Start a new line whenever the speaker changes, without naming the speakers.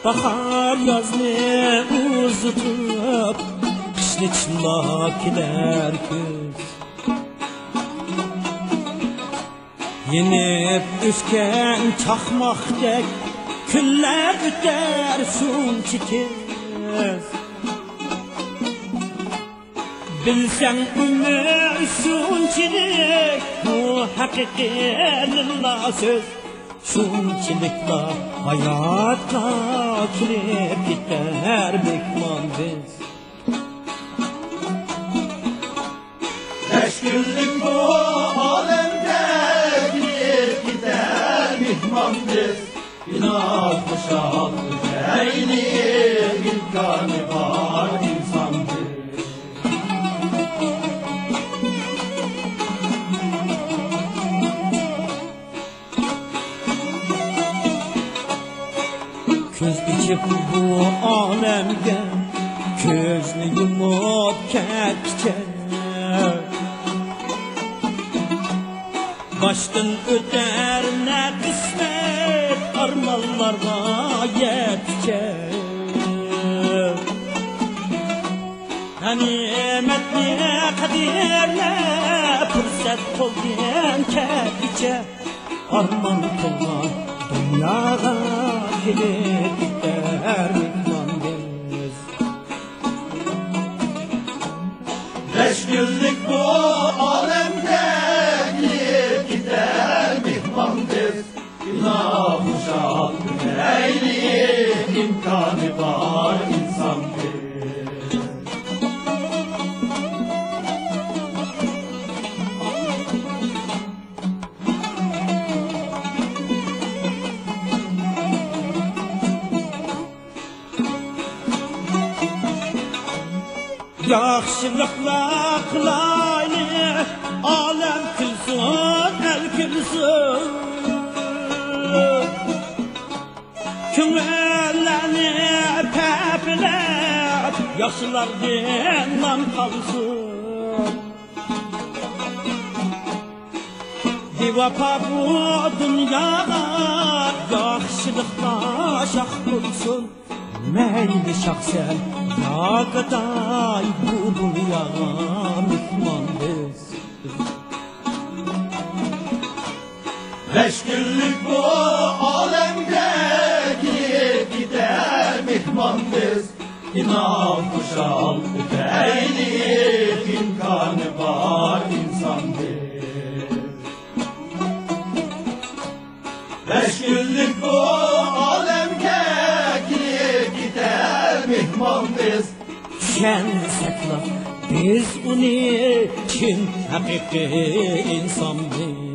bahar yazını uzutup kışın çıllak gider kız. Yenip üsken çakmakdek günler öter şunçı tez. Bilsen ömür şunçilik bu hakiki söz. Şunçilikla hayatla kilip gider mehman biz.
5 günlük bu alemde kilip gider mehman biz. Günah kuşak eyleyip imkanı var insan biz.
Köz içip bu alemge gözünü yumup ketke. Baştan öter ne kısmet armallarga yetke. Nimetni kadirle fırsat kolgen ketke. Arman kılma dünyaga gelip gider mehman biz.
5 günlük bu alemde gelip gider mehman biz. Günah kuşak eyleyip imkanı var insan biz.
Yaxşılıkla kılaylı alem külsün el külsün. Kümüllerini pepilep yaşlılar dinlen kalsın. Divapa bu dünyada yaxşılıkla şah bulsun. Meyli şahsen ya kadar bu dünyaya mehman biz.
5 günlük bu alemde gelip gider mehman biz. Günah kuşak eyleyip imkanı var insan biz. 5 günlük bu alemde gelip gider mehman biz.
Şen sakla biz onun için hakiki insan biz.